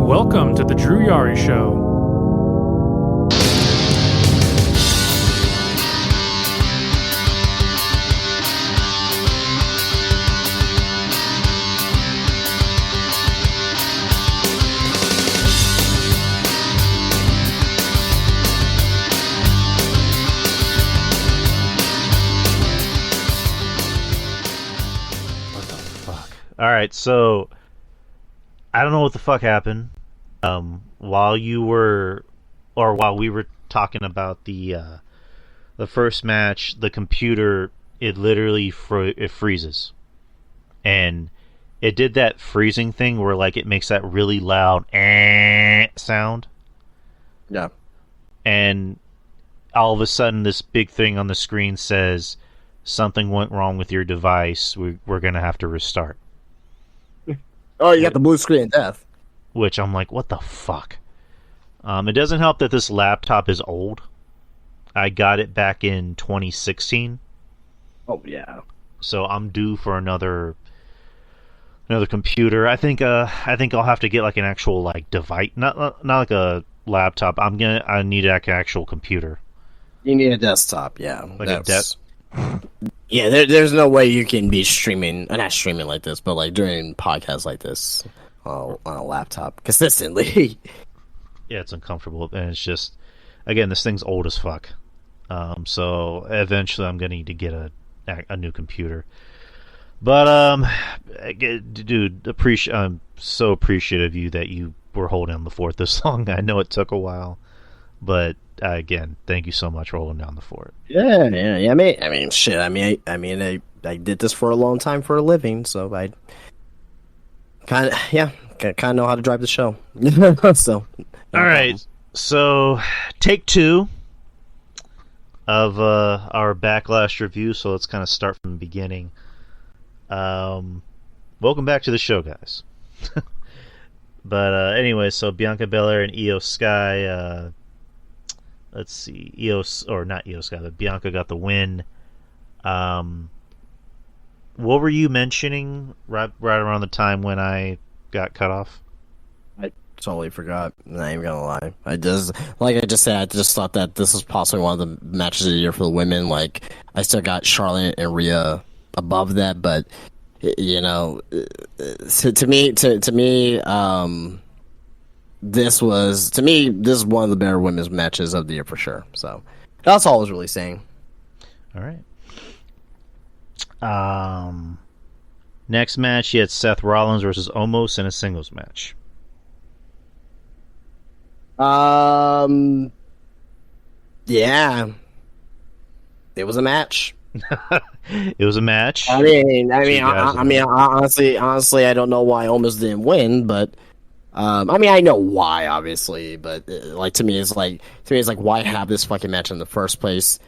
Welcome to the Drew Yari Show. All right, so I don't know what the fuck happened. While we were talking about the first match, the computer it literally freezes, and it did that freezing thing where like it makes that really loud sound. Yeah, and all of a sudden, this big thing on the screen says something went wrong with your device. We're gonna have to restart. Oh, you got the blue screen of death. Which I'm like, what the fuck? It doesn't help that this laptop is old. I got it back in 2016. Oh yeah. So I'm due for another computer. I think I'll have to get like an actual like device, not like a laptop. I need like an actual computer. You need a desktop, yeah. Like Yeah, there's no way you can be streaming, not streaming like this, but like doing podcasts like this on a laptop consistently. Yeah, it's uncomfortable, and it's just, again, this thing's old as fuck. So eventually, I'm gonna need to get a new computer. But dude, I'm so appreciative of you that you were holding down the fort this long. I know it took a while, but again, thank you so much for holding down the fort. Yeah. I mean, shit. I did this for a long time for a living, so I kind of know how to drive the show. So, all right. So, take 2 of our Backlash review. So let's kind of start from the beginning. Welcome back to the show, guys. But anyway, so Bianca Belair and Io Sky. Let's see, not Io Sky, but Bianca got the win. What were you mentioning right around the time when I got cut off? I totally forgot. I'm not even gonna lie. I just said, I just thought that this was possibly one of the matches of the year for the women. Like, I still got Charlotte and Rhea above that, but you know, to me, this is one of the better women's matches of the year for sure. So that's all I was really saying. All right. Next match, you had Seth Rollins versus Omos in a singles match. Yeah, it was a match. It was a match. I mean, honestly, I don't know why Omos didn't win, but I know why, obviously, but like to me, it's like why have this fucking match in the first place?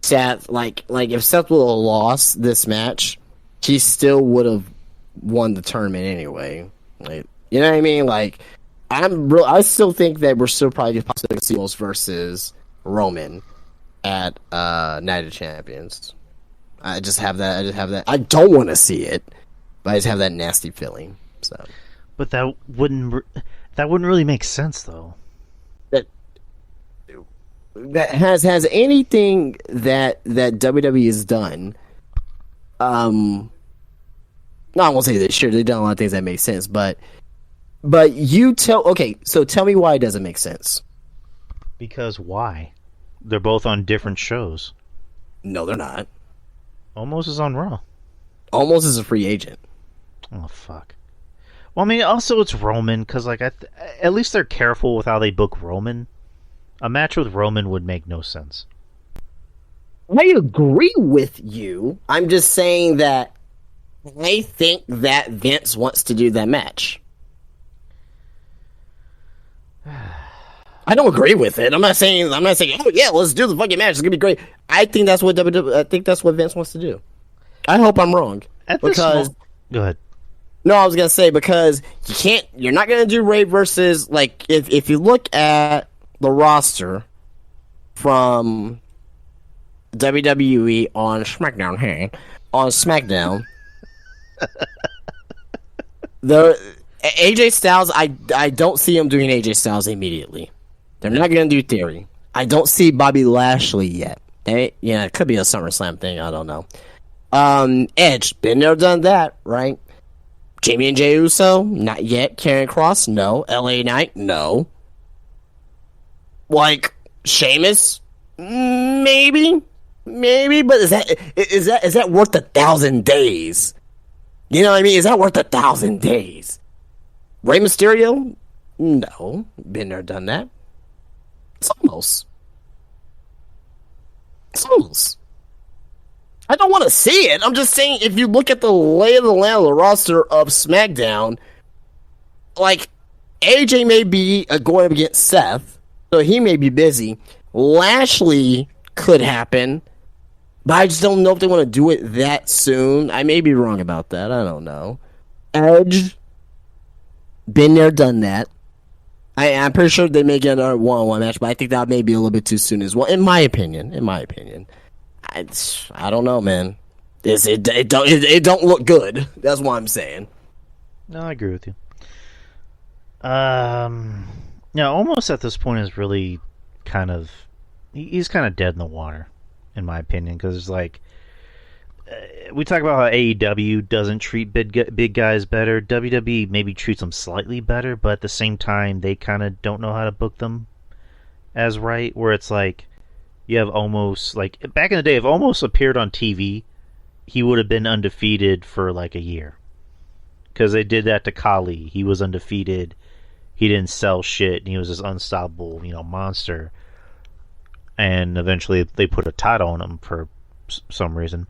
Seth, like if Seth would have lost this match, he still would have won the tournament anyway. Like, you know what I mean? Like, I still think that we're still probably possibly going to see Omos versus Roman at Night of Champions. I just have that. I don't want to see it, but I just have that nasty feeling. So. But that wouldn't really make sense, though. That has anything that WWE has done. No, I won't say that. Sure, they've done a lot of things that make sense, but you tell. Okay, so tell me why it doesn't make sense. Because why? They're both on different shows. No, they're not. Omos is on Raw. Omos is a free agent. Oh fuck. Well, I mean, also it's Roman, because like at least they're careful with how they book Roman. A match with Roman would make no sense. I agree with you. I'm just saying that I think that Vince wants to do that match. I don't agree with it. I'm not saying, oh yeah, let's do the fucking match. It's gonna be great. I think that's what Vince wants to do. I hope I'm wrong. Go ahead. No, I was gonna say, because you're not gonna do Ray versus, like, if you look at the roster from WWE on SmackDown, AJ Styles, I don't see him doing AJ Styles immediately. They're not going to do Theory. I don't see Bobby Lashley yet. Yeah, it could be a SummerSlam thing. I don't know. Edge, been there, done that, right? Jamie and Jey Uso, not yet. Karrion Kross, no. LA Knight, no. Like Sheamus, maybe, but is that worth 1,000 days? You know what I mean? Is that worth 1,000 days? Rey Mysterio, no. Been there, done that. It's almost. I don't want to see it. I'm just saying, if you look at the lay of the land of the roster of SmackDown, like, AJ may be going up against Seth, so he may be busy. Lashley could happen, but I just don't know if they want to do it that soon. I may be wrong about that. I don't know. Edge, been there, done that. I'm pretty sure they may get another one-on-one match, but I think that may be a little bit too soon as well, in my opinion. I don't know, man. It don't look good. That's what I'm saying. No, I agree with you. Almost at this point is really kind of... He's kind of dead in the water, in my opinion, because, like, we talk about how AEW doesn't treat big guys better. WWE maybe treats them slightly better, but at the same time, they kind of don't know how to book them as right, where it's like, you have almost, like, back in the day, if almost appeared on TV, he would have been undefeated for, like, a year. Because they did that to Kali. He was undefeated. He didn't sell shit, and he was this unstoppable, monster. And eventually they put a title on him for some reason.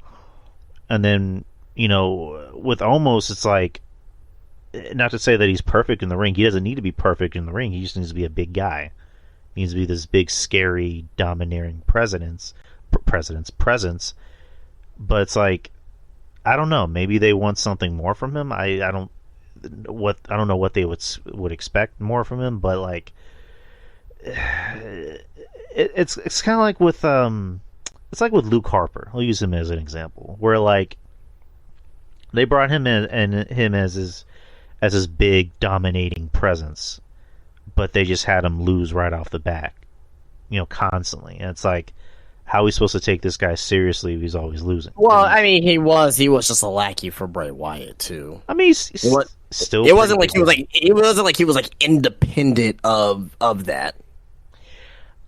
And then, with Almost, it's like, not to say that he's perfect in the ring. He doesn't need to be perfect in the ring. He just needs to be a big guy. He needs to be this big, scary, domineering presence. But it's like, I don't know. Maybe they want something more from him. I don't know what they would expect more from him. But like, it's kind of like with it's like with Luke Harper. I'll use him as an example, where like they brought him in and him as his big dominating presence, but they just had him lose right off the bat, constantly. And it's like, how are we supposed to take this guy seriously if he's always losing? Well, I mean, he was just a lackey for Bray Wyatt too. I mean, he's still. It wasn't like he was independent of that.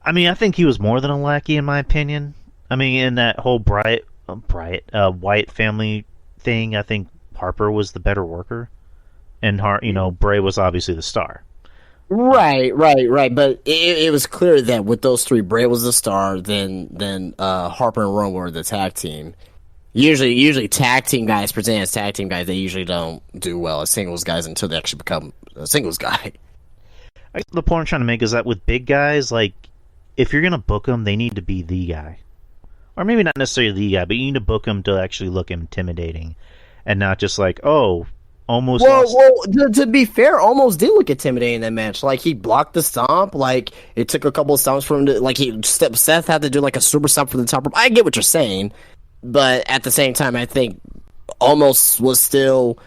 I mean, I think he was more than a lackey, in my opinion. I mean, in that whole Wyatt family thing, I think Harper was the better worker, and Bray was obviously the star. Right. But it was clear that with those three, Bray was the star. Then Harper and Rowan were the tag team. Usually tag team guys present as tag team guys. They usually don't do well as singles guys until they actually become a singles guy. The point I'm trying to make is that with big guys, like, if you're gonna book them, they need to be the guy, or maybe not necessarily the guy, but you need to book them to actually look intimidating, and not just like, oh. Almost. Well, to be fair, Almost did look intimidating in that match. Like, he blocked the stomp. Like, it took a couple of stomps for him to, like, Seth had to do like a super stomp from the top rope. I get what you're saying, but at the same time, I think Almost was still.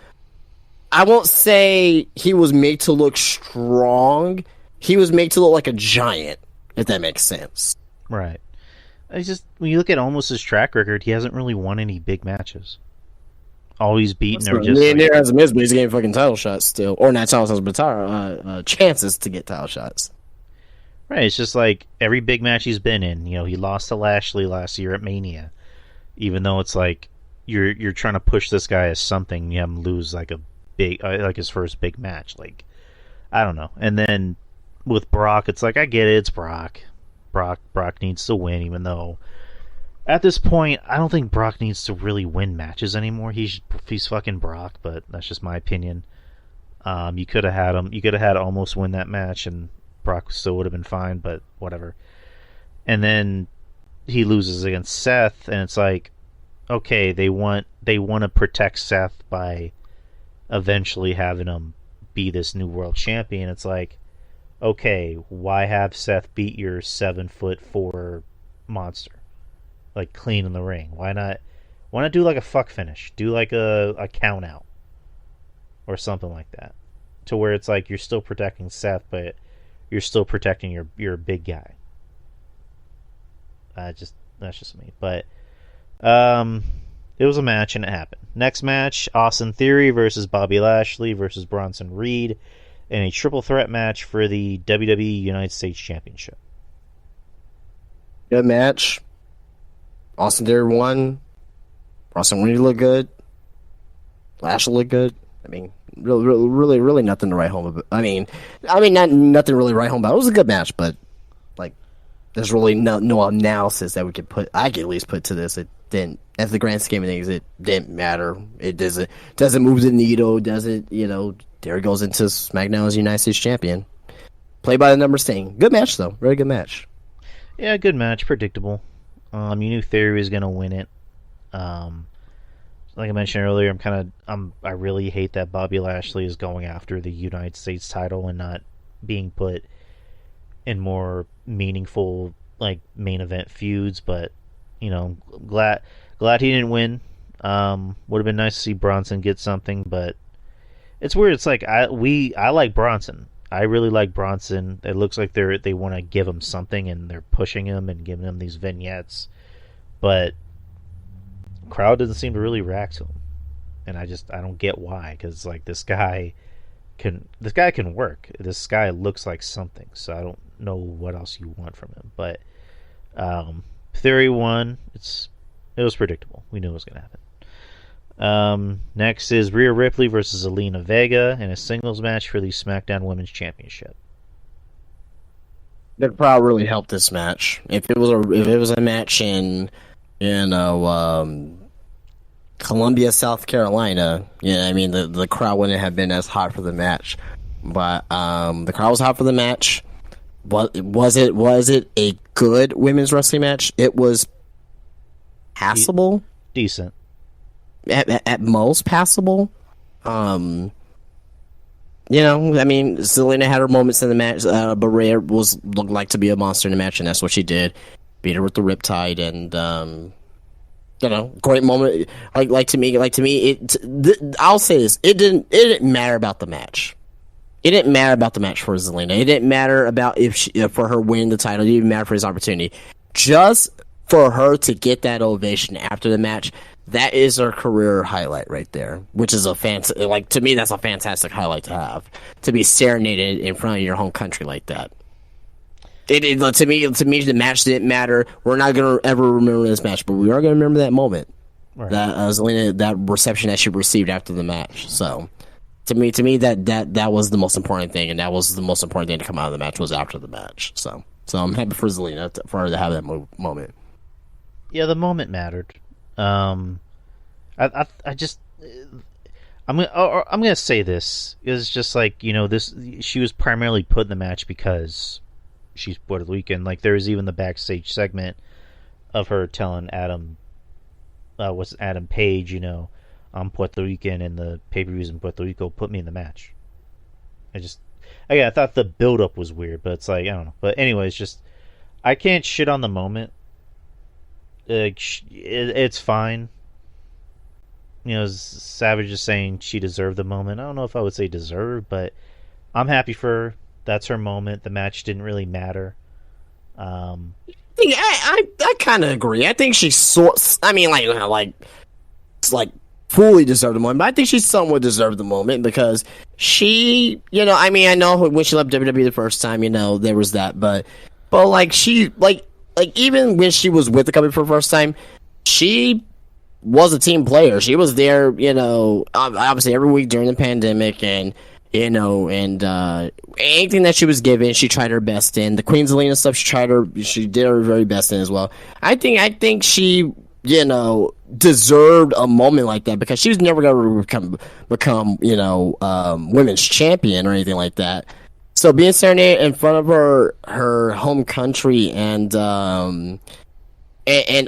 I won't say he was made to look strong. He was made to look like a giant, if that makes sense. Right. It's just, when you look at Almost's track record, he hasn't really won any big matches. Always beaten or just near as Miz, but he's getting fucking title shots still, or not title shots, but chances to get title shots. Right, it's just like every big match he's been in. He lost to Lashley last year at Mania, even though it's like you're trying to push this guy as something. You have him lose like a big, like his first big match. Like, I don't know. And then with Brock, it's like, I get it, it's Brock. Brock needs to win, even though. At this point, I don't think Brock needs to really win matches anymore. He's fucking Brock, but that's just my opinion. You could have had him. You could have had Almost win that match, and Brock still would have been fine. But whatever. And then he loses against Seth, and it's like, okay, they want to protect Seth by eventually having him be this new world champion. It's like, okay, why have Seth beat your 7'4" monster? Like, clean in the ring. Why not do like a fuck finish? Do like a count out or something like that. to where it's like you're still protecting Seth, but you're still protecting your big guy. That's just me. But it was a match and it happened. Next match, Austin Theory versus Bobby Lashley versus Bronson Reed in a triple threat match for the WWE United States Championship. Good match. Austin Theory won. Bronson Reed looked good. Lashley looked good. I mean, really nothing to write home about. I mean, not nothing really to write home about. It was a good match, but like, there's really no analysis that I could at least put to this. It didn't, at the grand scheme of things, it didn't matter. It doesn't move the needle. Doesn't, there goes into SmackDown as United States Champion. Play by the numbers thing. Good match though. Very good match. Yeah, good match. Predictable. You knew Theory was gonna win it. Like I mentioned earlier, I really hate that Bobby Lashley is going after the United States title and not being put in more meaningful, like, main event feuds. But glad he didn't win. Would have been nice to see Bronson get something, but it's weird. It's like I like Bronson. I really like Bronson. It looks like they want to give him something, and they're pushing him and giving him these vignettes, but crowd doesn't seem to really react to him, and I don't get why. Because like this guy can work. This guy looks like something, so I don't know what else you want from him. But Theory won. It was predictable. We knew it was going to happen. Next is Rhea Ripley versus Zelina Vega in a singles match for the SmackDown Women's Championship. The crowd really helped this match. If it was a match in Columbia, South Carolina, the crowd wouldn't have been as hot for the match. But the crowd was hot for the match. Was it a good women's wrestling match? It was passable, decent, at most passable. Zelina had her moments in the match, but Rhea looked like to be a monster in the match, and that's what she did. Beat her with the Riptide, and great moment. Like to me, I'll say this: it didn't matter about the match. It didn't matter about the match for Zelina. It didn't matter about for her winning the title. It didn't matter for his opportunity. Just for her to get that ovation after the match, that is her career highlight right there. Which is to me, that's a fantastic highlight to have, to be serenaded in front of your home country like that. To me, the match didn't matter. We're not gonna ever remember this match, but we are gonna remember that moment, right. That Zelina, that reception that she received after the match. So, to me, that was the most important thing, and that was the most important thing to come out of the match was after the match. So I'm happy for Zelina for her to have that moment. Yeah, the moment mattered. I'm gonna say this is just like she was primarily put in the match because she's Puerto Rican. Like, there was even the backstage segment of her telling Adam Page, I'm Puerto Rican and the pay-per-views in Puerto Rico, put me in the match. I thought the build-up was weird, but it's like, I don't know. But anyways, I can't shit on the moment. It's fine. Savage is saying she deserved the moment. I don't know if I would say deserve, but I'm happy for her. That's her moment. The match didn't really matter. I kind of agree. I think she fully deserved the moment, but I think she somewhat deserved the moment because she, I know when she left WWE the first time, there was that, but she, even when she was with the company for the first time, she was a team player. She was there, obviously every week during the pandemic, and anything that she was given, she tried her best in. The Queen Zelina stuff, she did her very best in as well. I think she, deserved a moment like that because she was never going to become women's champion or anything like that. So being serenaded in front of her home country and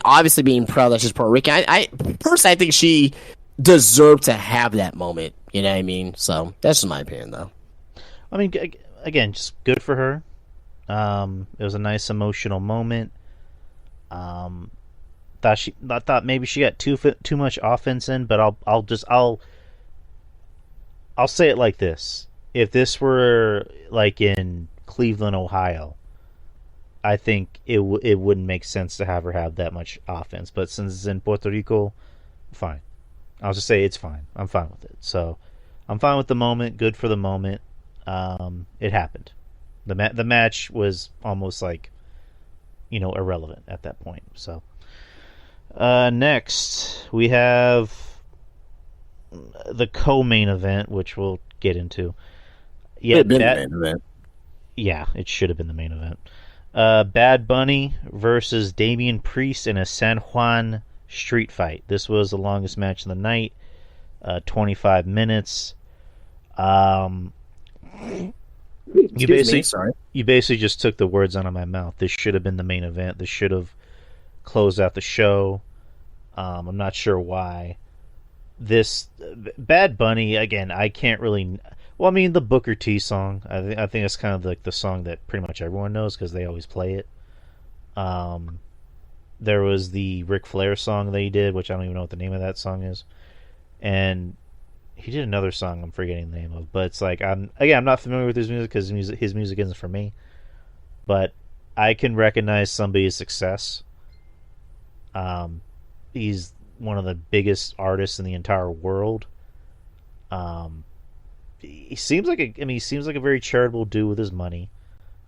obviously being proud that she's Puerto Rican, I personally think she deserved to have that moment. You know what I mean? So that's just my opinion, though. I mean, again, just good for her. It was a nice emotional moment. Thought maybe she got too much offense in, but I'll say it like this: if this were like in Cleveland, Ohio, I think it wouldn't make sense to have her have that much offense. But since it's in Puerto Rico, fine. I'll just say it's fine. I'm fine with it. So I'm fine with the moment. Good for the moment. It happened. The match was almost like, irrelevant at that point. So next we have the co-main event, which we'll get into. Yeah, the main event. Yeah, it should have been the main event. Bad Bunny versus Damian Priest in a San Juan street fight. This was the longest match of the night, 25 minutes. You basically just took the words out of my mouth. This should have been the main event. This should have closed out the show. I'm not sure why. This Bad Bunny, again, I can't really... Well, I mean, the Booker T song, I think it's kind of like the song that pretty much everyone knows because they always play it. There was the Ric Flair song that he did, which I don't even know what the name of that song is. And he did another song I'm forgetting the name of. But it's like, I'm not familiar with his music because his music isn't for me. But I can recognize somebody's success. He's one of the biggest artists in the entire world. He seems like a very charitable dude with his money.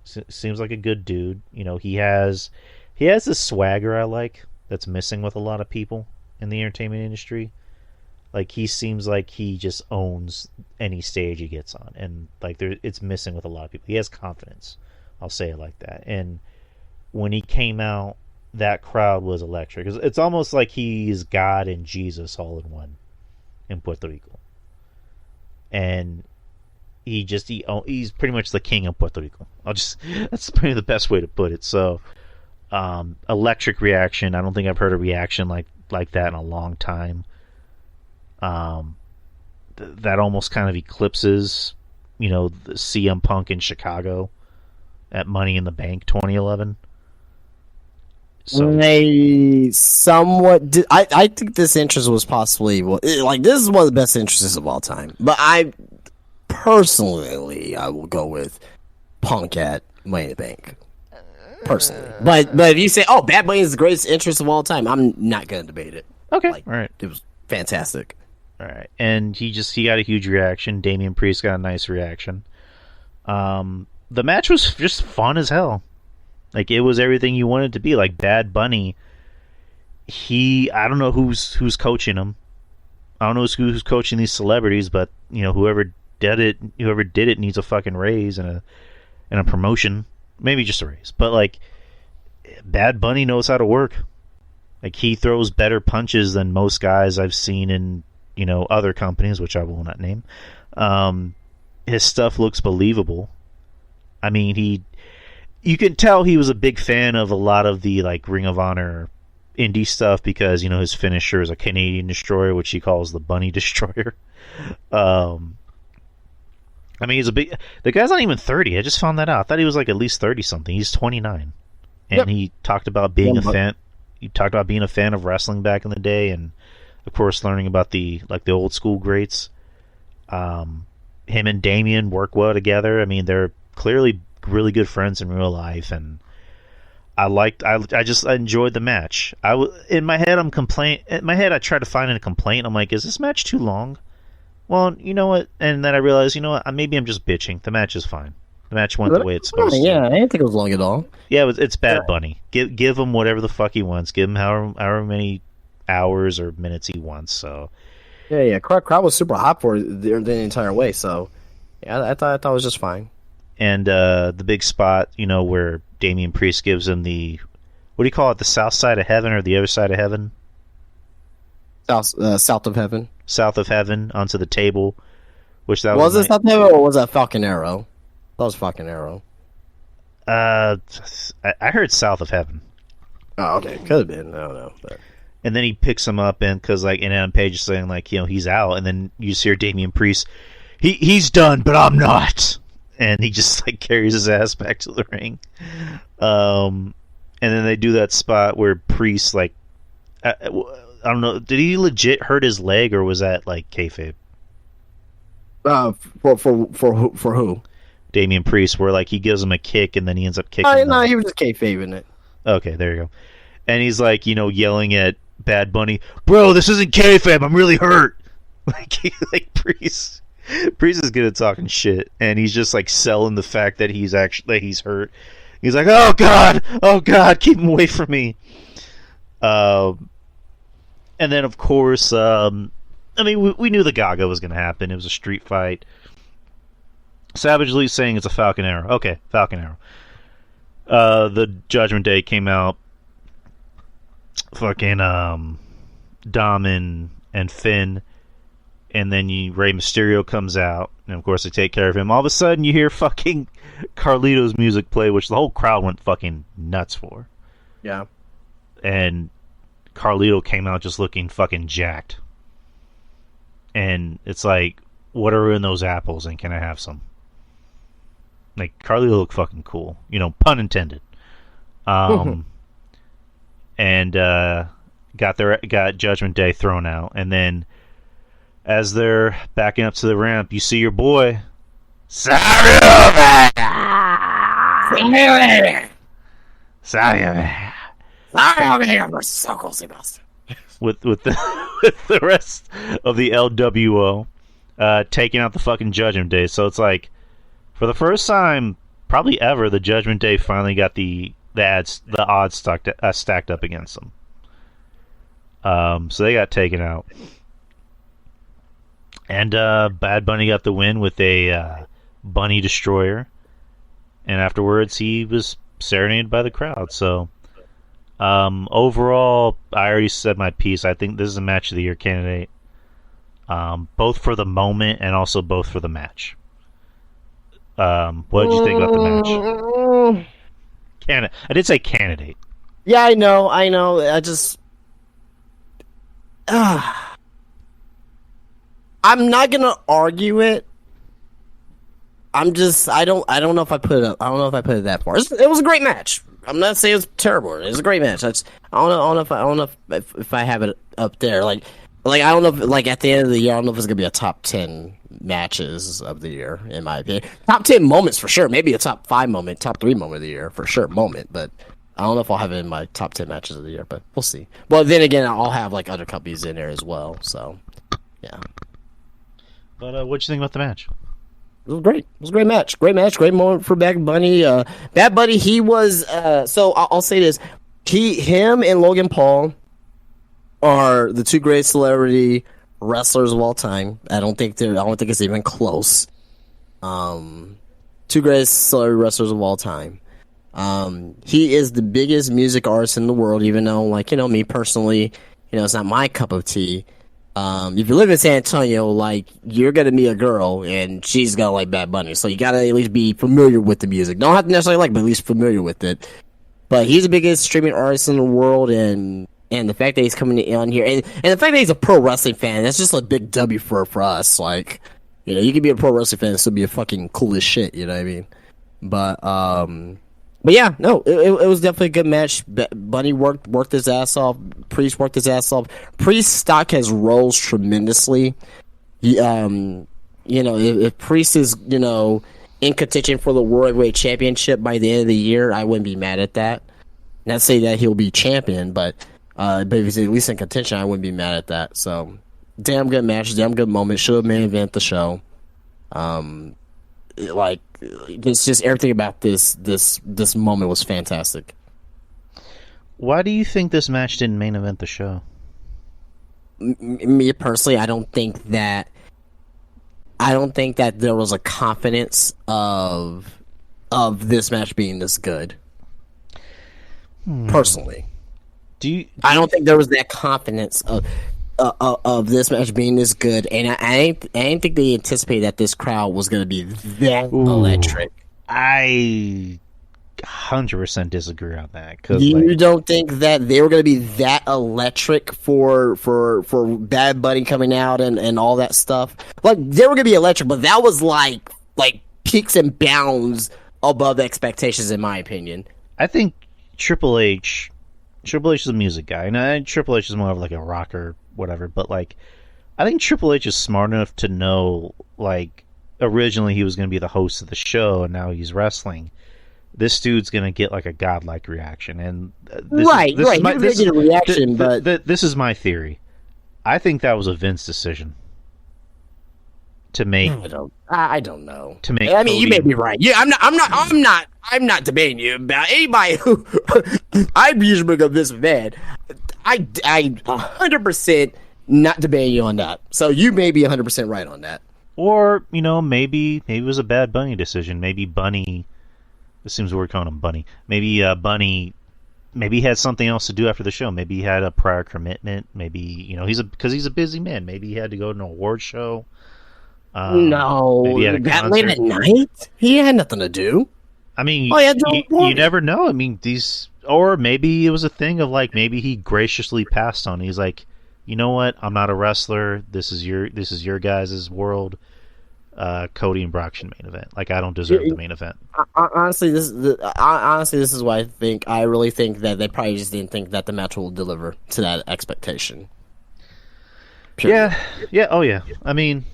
Seems like a good dude. He has this swagger I like that's missing with a lot of people in the entertainment industry. Like, he seems like he just owns any stage he gets on, and like it's missing with a lot of people. He has confidence. I'll say it like that. And when he came out, that crowd was electric. It's almost like he's God and Jesus all in one in Puerto Rico. And he's pretty much the king of Puerto Rico. That's probably the best way to put it. So, electric reaction. I don't think I've heard a reaction like that in a long time. That almost kind of eclipses, the CM Punk in Chicago at Money in the Bank 2011. So I think this entrance was possibly this is one of the best entrances of all time. But I will go with Punk at Money in the Bank. Personally, but if you say, Bad Bunny is the greatest entrance of all time, I'm not gonna debate it. Okay, all right, it was fantastic. All right, and he got a huge reaction. Damian Priest got a nice reaction. The match was just fun as hell. Like, it was everything you wanted to be. Like, Bad Bunny, I don't know who's coaching him. I don't know who's coaching these celebrities, but whoever did it needs a fucking raise and a promotion. Maybe just a raise. But like, Bad Bunny knows how to work. Like, he throws better punches than most guys I've seen in other companies, which I will not name. His stuff looks believable. I mean, you can tell he was a big fan of a lot of the like Ring of Honor indie stuff because his finisher is a Canadian destroyer, which he calls the Bunny Destroyer. I mean, the guy's not even 30. I just found that out. I thought he was like at least 30 something. He's 29, and he talked about being a fan. He talked about being a fan of wrestling back in the day, and of course learning about the old school greats. Him and Damian work well together. I mean, they're clearly really good friends in real life, and I enjoyed the match. In my head I tried to find a complaint. I'm like, is this match too long? Well, you know what? And then I realized, you know what? Maybe I'm just bitching. The match is fine. The match went the way it's supposed to. Yeah, I didn't think it was long at all. Yeah, it's Bad Bunny. Give him whatever the fuck he wants. Give him however many hours or minutes he wants. So yeah. Crowd was super hot for the entire way. So yeah, I thought it was just fine. And the big spot, where Damian Priest gives him the, what do you call it, the south side of heaven or the other side of heaven? South of heaven. South of heaven onto the table. Was it South of heaven or was that Falcon Arrow? That was Falcon Arrow. I heard south of heaven. Oh, okay. Could have been. I don't know. But... And then he picks him up, and because and Adam Page is saying he's out, and then you just hear Damian Priest, he's done, but I'm not. And he just carries his ass back to the ring. And then they do that spot where Priest I don't know, did he legit hurt his leg or was that kayfabe? For who? Damian Priest, where like he gives him a kick and then he ends up kicking. No, he was just kayfabing it. Okay, there you go. And he's like, yelling at Bad Bunny, "Bro, this isn't kayfabe. I'm really hurt." Like Priest is good at talking shit, and he's just like selling the fact that he's hurt. He's like, oh god, keep him away from me. And then of course, we knew the Gaga was going to happen. It was a street fight. Savage Lee saying it's a Falcon Arrow. Okay, Falcon Arrow. The Judgment Day came out. Fucking Dom and Finn. And then Rey Mysterio comes out. And of course they take care of him. All of a sudden you hear fucking Carlito's music play, which the whole crowd went fucking nuts for. Yeah. And Carlito came out just looking fucking jacked. And it's like, what are in those apples and can I have some? Like, Carlito looked fucking cool. Pun intended. And got Judgment Day thrown out. And then as they're backing up to the ramp, you see your boy Sorry, I'm so cool, Sebastian. with the rest of the LWO taking out the fucking Judgment Day. So it's like, for the first time probably ever, the Judgment Day finally got the odds stacked up against them. So they got taken out. And Bad Bunny got the win with a Bunny Destroyer. And afterwards, he was serenaded by the crowd. So, overall, I already said my piece. I think this is a Match of the Year candidate. Both for the moment and also both for the match. What did you think about the match? I did say candidate. Yeah, I know. I just... I'm not gonna argue it. I don't know if I put it up. I don't know if I put it that far. It was a great match. I'm not saying it was terrible. It was a great match. I don't know if I have it up there. Like I don't know if, like, at the end of the year, I don't know if it's gonna be a top 10 matches of the year, in my opinion. Top 10 moments for sure. Maybe a top 5 moment, top 3 moment of the year for sure. But I don't know if I'll have it in my top 10 matches of the year. But we'll see. Well, then again, I'll have like other companies in there as well. So yeah. But what'd you think about the match? It was great. It was a great match. Great match. Great moment for Bad Bunny. Bad Bunny, he was... so I'll say this. Him and Logan Paul are the two great celebrity wrestlers of all time. I don't think it's even close. Two great celebrity wrestlers of all time. He is the biggest music artist in the world, even though, like, me personally, it's not my cup of tea. If you live in San Antonio, like, you're gonna meet a girl and she's gonna like Bad Bunny, so you gotta at least be familiar with the music. Don't have to necessarily like, but at least familiar with it. But he's the biggest streaming artist in the world, and the fact that he's coming on here, and the fact that he's a pro wrestling fan, that's just a big W for us. Like, you can be a pro wrestling fan and still be a fucking cool as shit. You know what I mean? But yeah, no, it was definitely a good match. Bunny worked his ass off. Priest worked his ass off. Priest's stock has rose tremendously. If Priest is, in contention for the World Heavyweight Championship by the end of the year, I wouldn't be mad at that. Not say that he'll be champion, but if he's at least in contention, I wouldn't be mad at that. So, damn good match, damn good moment. Should have main event the show. It's just everything about this moment was fantastic. Why do you think this match didn't main event the show? Me personally, I don't think that there was a confidence of this match being this good. Personally, I don't think there was that confidence of this match being this good, and I didn't think they anticipated that this crowd was going to be that electric. I 100% disagree on that. You don't think that they were going to be that electric for Bad Bunny coming out and all that stuff? Like, they were going to be electric, but that was like peaks and bounds above expectations, in my opinion. I think Triple H is a music guy. Triple H is more of like a rocker, whatever. But like, I think Triple H is smart enough to know, like, originally he was going to be the host of the show, and now he's wrestling. This dude's going to get, like, a godlike reaction. And this is a reaction, but... This is my theory. I think that was a Vince decision. To make... I don't know. To make I mean, you may be right. Yeah, I'm not debating you about anybody who... I'm usually of this man. I 100% not debating you on that. So you may be 100% right on that. Or, maybe it was a Bad Bunny decision. Maybe Bunny... It seems we're calling him Bunny. Maybe Bunny... Maybe he had something else to do after the show. Maybe he had a prior commitment. Maybe, because he's a busy man. Maybe he had to go to an award show. No, that late at night? He had nothing to do. I mean, you never know. I mean, or maybe it was a thing of like, maybe he graciously passed on. He's like, you know what? I'm not a wrestler. This is your guys' world. Cody and Brock should main event. Like, I don't deserve the main event. Honestly, this is why I really think that they probably just didn't think that the match will deliver to that expectation. Period. Yeah. Oh yeah. I mean,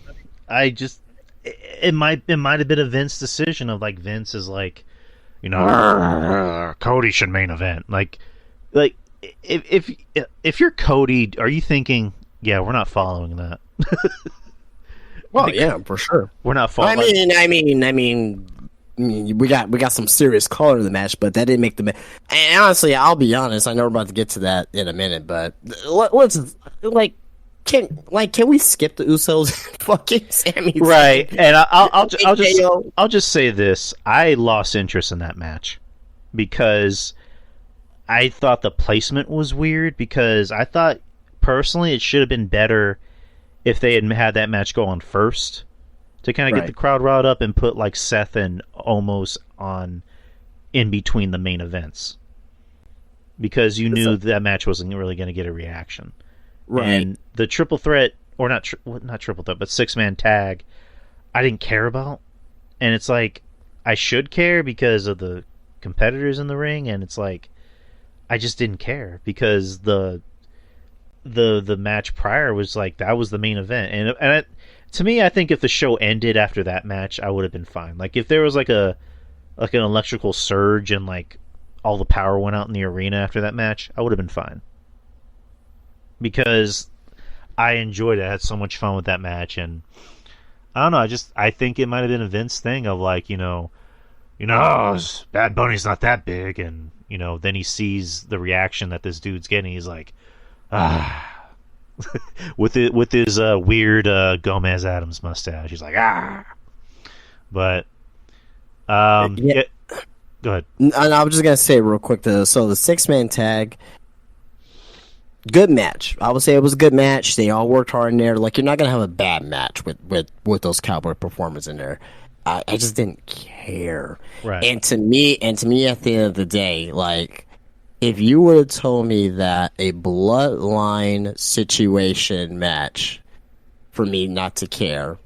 it might have been a Vince decision of like, Vince is like, Cody should main event. Like if you're Cody, are you thinking, yeah, we're not following that? Well, yeah, for sure. We're not following. I mean, we got some serious color in the match, but that didn't make the match. And honestly, I'll be honest. I know we're about to get to that in a minute, but let's can we skip the Usos? Fucking Sami. Right, and I'll just say this: I lost interest in that match because I thought the placement was weird. Because I thought personally it should have been better if they had that match go on first to kind of get the crowd riled up and put like Seth and Omos on in between the main events, because you knew that match wasn't really going to get a reaction. Right. And the triple threat, or not triple threat, but 6-man tag, I didn't care about. And it's like, I should care because of the competitors in the ring, and it's like, I just didn't care because the match prior was like, that was the main event. And to me, I think if the show ended after that match, I would have been fine. Like, if there was like an electrical surge and like all the power went out in the arena after that match, I would have been fine. Because I enjoyed it. I had so much fun with that match, and I don't know, I think it might have been a Vince thing of like, Bad Bunny's not that big, and then he sees the reaction that this dude's getting, he's like, with his weird Gomez Adams mustache, he's like, but yeah. Go ahead. And I was just gonna say real quick, so the 6-man tag. Good match. I would say it was a good match. They all worked hard in there. Like, you're not gonna have a bad match with those Cowboy performers in there. I just didn't care. Right. And to me, at the end of the day, like, if you would have told me that a bloodline situation match for me not to care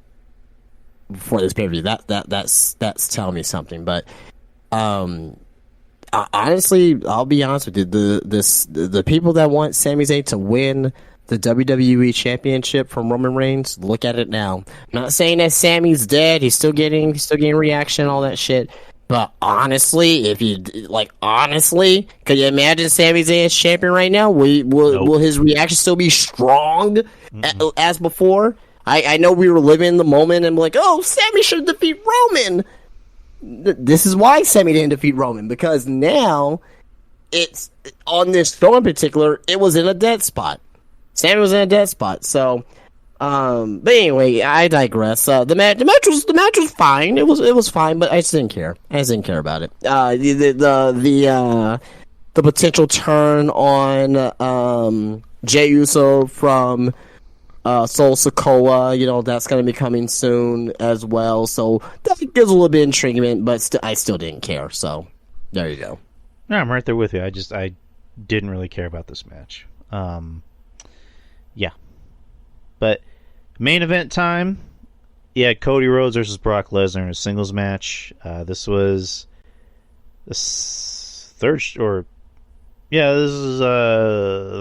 for this pay-per-view, that's telling me something. But honestly, I'll be honest with you. The people that want Sami Zayn to win the WWE Championship from Roman Reigns, look at it now. I'm not saying that Sami's dead. He's still getting reaction, all that shit. But honestly, could you imagine Sami Zayn as champion right now? Will his reaction still be strong as before? I know we were living in the moment and like, oh, Sami should defeat Roman. This is why Sami didn't defeat Roman, because now it's on this show in particular, it was in a dead spot. Sami was in a dead spot. So, but anyway, I digress. The match was fine. It was fine, but I just didn't care. I just didn't care about it. The potential turn on Jey Uso from Sol Sikoa, that's going to be coming soon as well. So that gives a little bit of intriguement, but I still didn't care. So there you go. No, I'm right there with you. I didn't really care about this match. Yeah. But main event time. Yeah, Cody Rhodes versus Brock Lesnar in a singles match. This was the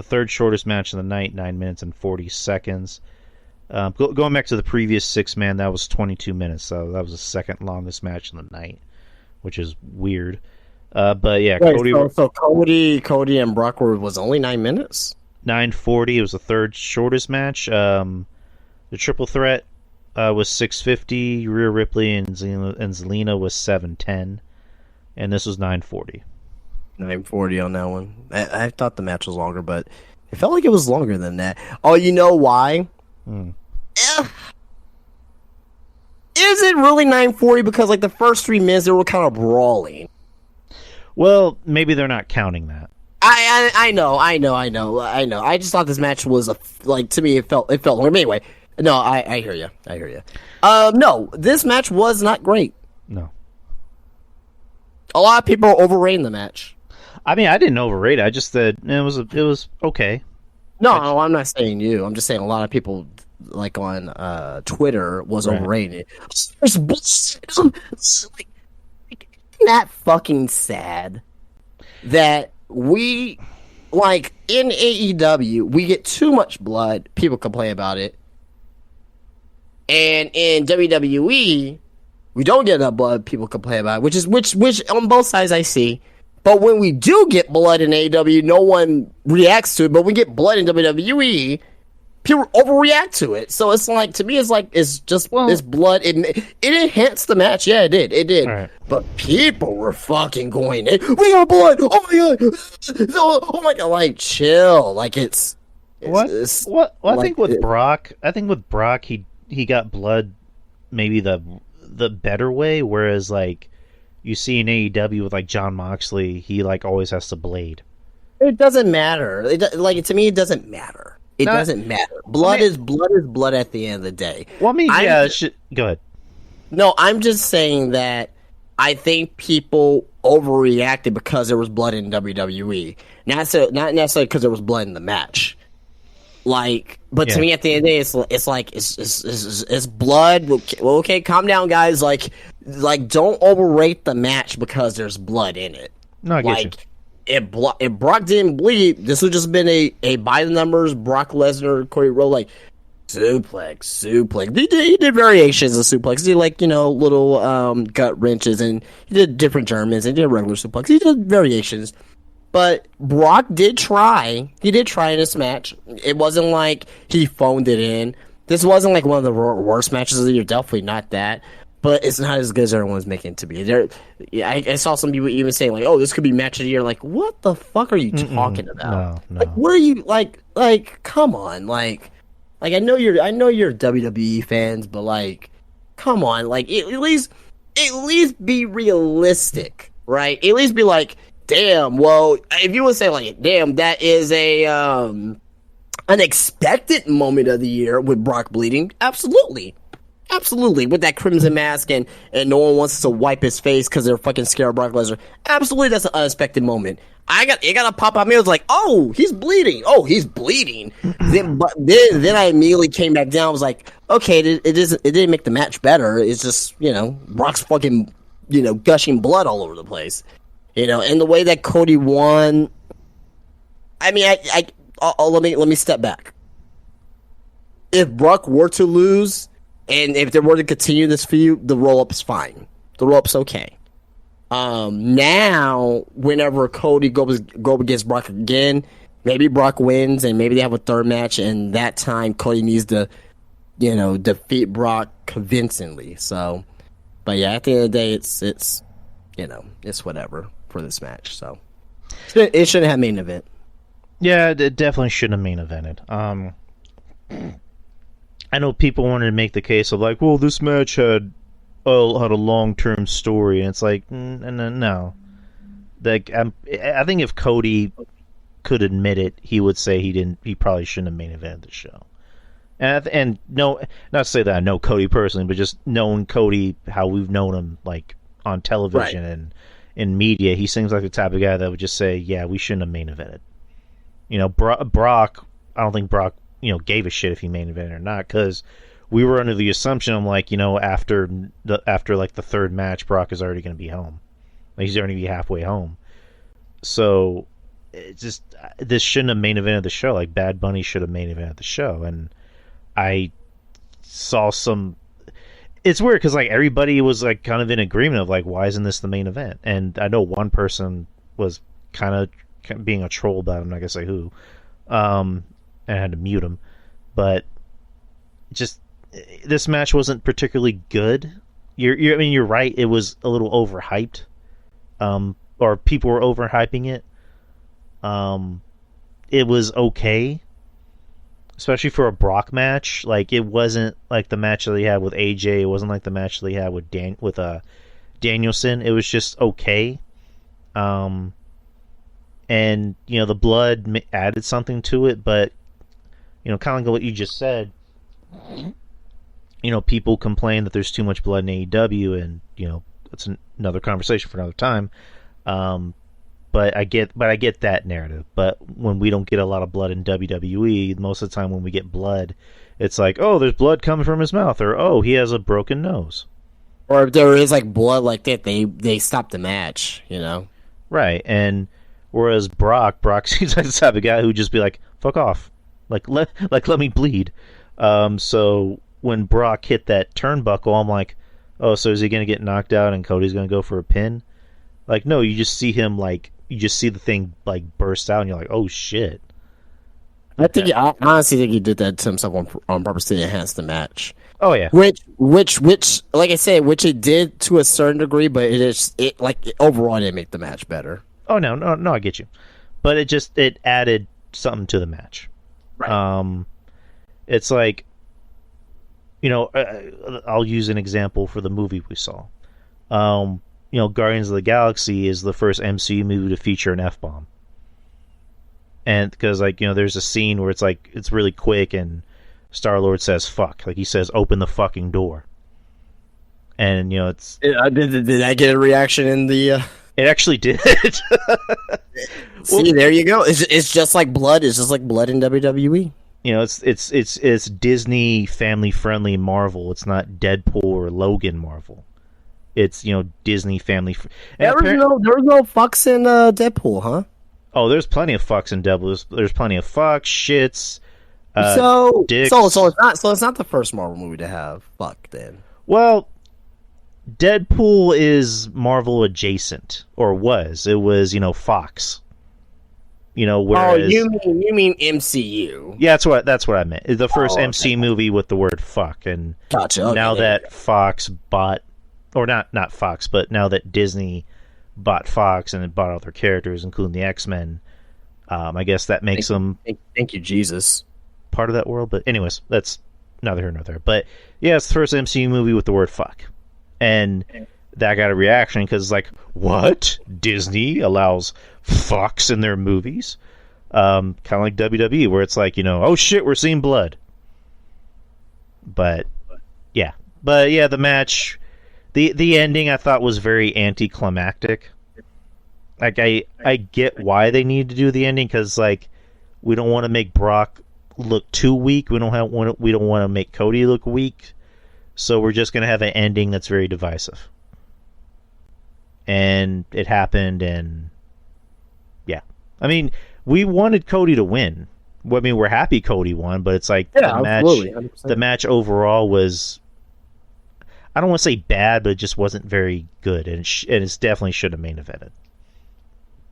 third shortest match of the night, 9 minutes and 40 seconds. Going back to the previous 6-man, that was 22 minutes, so that was the second longest match of the night, which is weird. But yeah, Wait, Cody and Brock was only 9 minutes. 9:40. It was the third shortest match. The triple threat was 6:50. Rhea Ripley and Zelina was 7:10, and this was 9:40. 9:40 on that one. I thought the match was longer, but it felt like it was longer than that. Oh, you know why? Is it really 9:40? Because like the first 3 minutes they were kind of brawling. Well, maybe they're not counting that. I know. I just thought this match was to me it felt longer. But anyway, no, I hear you. No, this match was not great. No. A lot of people are overrating the match. I mean, I didn't overrate it. I just said it was okay. No, I'm not saying you. I'm just saying a lot of people like on Twitter was overrating it. Isn't that fucking sad that we, like, in AEW, we get too much blood, people complain about it, and in WWE, we don't get enough blood, people complain about it, which on both sides I see. But when we do get blood in AEW, no one reacts to it, but when we get blood in WWE, people overreact to it. So it's like, to me, it's blood. It enhanced the match. Yeah, it did. Right. But people were fucking going, we got blood. Oh my god. Oh my god. Like, chill. Like, it's what? I think with Brock, he got blood maybe the better way, whereas like you see in AEW with like Jon Moxley, he like always has to blade. It doesn't matter. To me, it doesn't matter. It doesn't matter. Blood is blood at the end of the day. Well, I mean, go ahead. No, I'm just saying that I think people overreacted because there was blood in WWE. Not necessarily because there was blood in the match. But to me, at the end of the day, it's blood. Well, okay, calm down, guys. Like, don't overrate the match because there's blood in it. No, I get you. If Brock didn't bleed, this would just been a by the numbers Brock Lesnar, Cody Rhodes, like suplex. He did variations of suplex. He did little gut wrenches, and he did different Germans, and he did regular suplex. He did variations. But Brock did try. He did try in this match. It wasn't like he phoned it in. This wasn't like one of the worst matches of the year. Definitely not that. But it's not as good as everyone's making it to be. I saw some people even saying like, "Oh, this could be match of the year." Like, what the fuck are you talking about? No. Like, what are you like? Come on, like I know you're WWE fans, but like, come on, like at least be realistic, right? At least be like, damn. Well, if you would say like, damn, that is a unexpected moment of the year with Brock bleeding. Absolutely, with that crimson mask and no one wants to wipe his face because they're fucking scared of Brock Lesnar. Absolutely, that's an unexpected moment. It got to pop out. Me, I was like, oh, he's bleeding. then I immediately came back down. I was like, okay, it didn't make the match better. It's just Brock's fucking gushing blood all over the place. And the way that Cody won. I mean, let me step back. If Brock were to lose. And if they were to continue this feud, the roll-up is fine. The roll-up's okay. Now, whenever Cody goes against Brock again, maybe Brock wins, and maybe they have a third match, and that time Cody needs to, defeat Brock convincingly. So, but yeah, at the end of the day, it's whatever for this match. So, it shouldn't have main event. Yeah, it definitely shouldn't have main evented. I know people wanted to make the case of like, well, this match had a long-term story, and it's like, no. Like, I think if Cody could admit it, he would say he probably shouldn't have main evented the show. And no, not to say that I know Cody personally, but just knowing Cody, how we've known him like on television and in media, he seems like the type of guy that would just say, yeah, we shouldn't have main evented. Brock, I don't think Brock gave a shit if he main evented or not, because we were under the assumption, I'm like, after like the third match, Brock is already going to be home. Like, he's already going to be halfway home. So, it's just, this shouldn't have main evented the show. Like, Bad Bunny should have main evented the show. And I saw some. It's weird because like everybody was like kind of in agreement of like, why isn't this the main event? And I know one person was kind of being a troll about it. I'm not gonna say who, and I had to mute him. But just this match wasn't particularly good. I mean, you're right. It was a little overhyped, or people were overhyping it. It was okay, especially for a Brock match. Like it wasn't like the match that he had with AJ. It wasn't like the match that he had with Danielson. It was just okay. And the blood added something to it, but kind of like what you just said. People complain that there's too much blood in AEW, and it's another conversation for another time. But I get that narrative. But when we don't get a lot of blood in WWE, most of the time when we get blood, it's like, oh, there's blood coming from his mouth, or oh, he has a broken nose, or if there is like blood like that, they stop the match. Right. And whereas Brock seems like the type of guy who'd just be like, fuck off, let me bleed. So when Brock hit that turnbuckle, I'm like, oh, so is he going to get knocked out and Cody's going to go for a pin? Like, no, you just see him, you just see the thing, burst out, and you're like, oh, shit. I honestly think he did that to himself on purpose to enhance the match. Oh, yeah. Which, like I said, which it did to a certain degree, but it overall didn't make the match better. Oh, no, I get you. But it added something to the match. Right. It's like, I'll use an example for the movie we saw. Guardians of the Galaxy is the first MCU movie to feature an F-bomb. And because, there's a scene where it's really quick and Star-Lord says fuck. Like, he says, open the fucking door. And, it's... Did I get a reaction in the... It actually did. See, there you go. It's just like blood. It's just like blood in WWE. It's Disney family-friendly Marvel. It's not Deadpool or Logan Marvel. It's Disney family. There was no fucks in Deadpool, huh? Oh, there's plenty of fucks in Deadpool. There's plenty of fucks, shits, dicks. So it's not the first Marvel movie to have fuck then. Well, Deadpool is Marvel adjacent, or was. It was Fox. Whereas, you mean MCU? Yeah, that's what I meant. The first MC movie with the word fuck, and gotcha. Okay, now that Fox bought, or not Fox, but now that Disney bought Fox and it bought all their characters, including the X-Men, I guess that makes them. Thank you, Jesus. Part of that world, but anyways, that's neither here nor there. But yeah, it's the first MCU movie with the word fuck, and that got a reaction because what? Disney allows fucks in their movies? Kind of like WWE, where it's oh shit, we're seeing blood. But yeah, the match, the ending I thought was very anticlimactic. I get why they need to do the ending, because we don't want to make Brock look too weak. We don't want to make Cody look weak. So we're just gonna have an ending that's very divisive. And it happened, and yeah. I mean, we wanted Cody to win. I mean, we're happy Cody won, but it's the match overall was, I don't want to say bad, but it just wasn't very good, and it definitely should have main evented.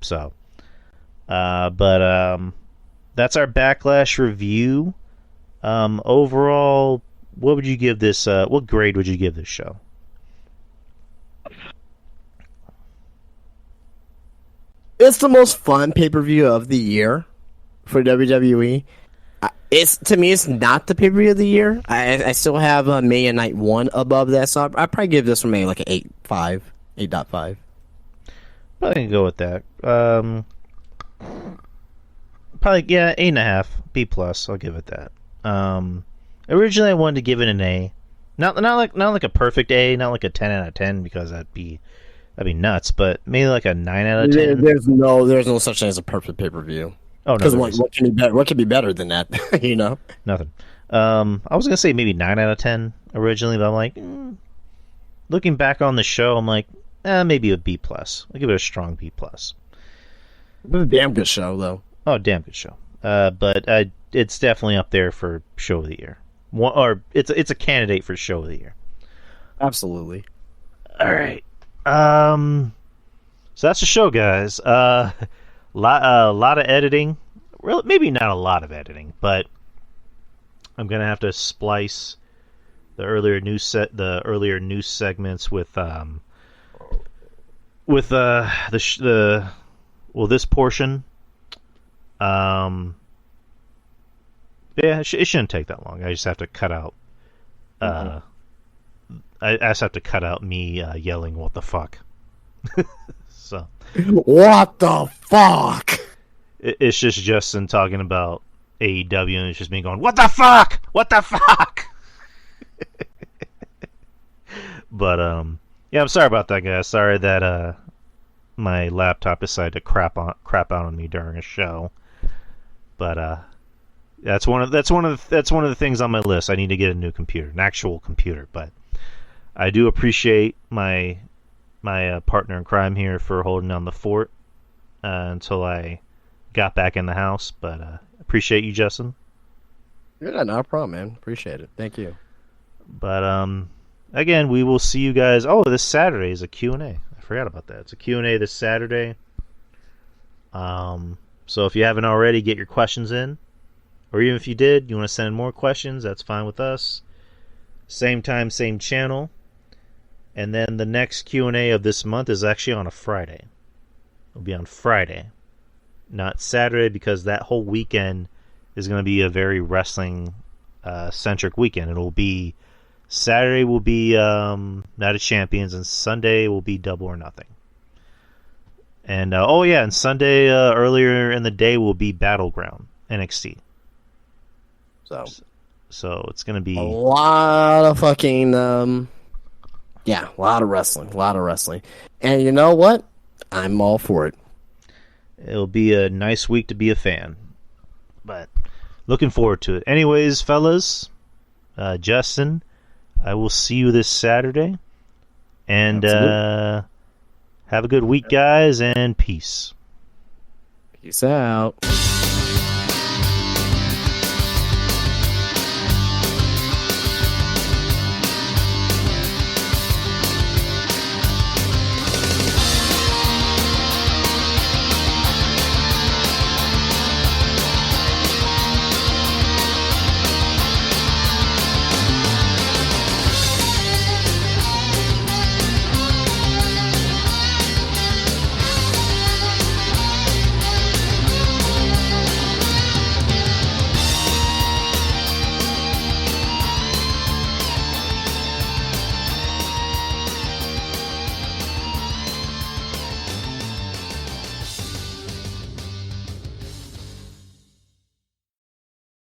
So, but that's our Backlash review. Overall, what would you give this? What grade would you give this show? It's the most fun pay-per-view of the year for WWE. To me, it's not the pay-per-view of the year. I still have Mania Night 1 above that, so I'd probably give this one maybe like an 8.5. Probably can go with that. Probably, yeah, 8.5. B+. I'll give it that. Originally, I wanted to give it an A. Not like a perfect A, not like a 10 out of 10, because that'd be nuts, but maybe like a 9 out of 10. There's no such thing as a perfect pay-per-view. Oh, no. Because what can be better than that? Nothing. I was gonna say maybe 9 out of 10 originally, but I'm like, looking back on the show, I'm like, maybe a B+. I'll give it a strong B+. It's a damn good show, though. Oh, damn good show. But it's definitely up there for show of the year. or it's a candidate for show of the year. Absolutely. All right. So that's the show, guys. Lot of editing. Well, maybe not a lot of editing, but I'm gonna have to splice the earlier news segments with this portion. Yeah, it shouldn't take that long. I just have to cut out. I just have to cut out me yelling "What the fuck." So. What the fuck? It's just Justin talking about AEW, and it's just me going, "What the fuck? What the fuck?" But yeah, I'm sorry about that, guys. Sorry that my laptop decided to crap out on me during a show. But that's one of the things on my list. I need to get a new computer, an actual computer. But I do appreciate my partner in crime here for holding down the fort until I got back in the house. But appreciate you, Justin. Yeah, no problem, man. Appreciate it. Thank you. But again, we will see you guys. Oh, this Saturday is a Q&A. I forgot about that. It's a Q&A this Saturday. So if you haven't already, get your questions in. Or even if you did, you want to send in more questions, that's fine with us. Same time, same channel. And then the next Q&A of this month is actually on a Friday. It'll be on Friday, not Saturday, because that whole weekend is going to be a very wrestling centric weekend. It'll be Saturday will be Night of Champions, and Sunday will be Double or Nothing. And and Sunday earlier in the day will be Battleground NXT. So it's going to be a lot of fucking yeah, a lot of wrestling. And you know what? I'm all for it. It'll be a nice week to be a fan. But looking forward to it. Anyways, fellas, Justin, I will see you this Saturday. And have a good week, guys, and peace. Peace out.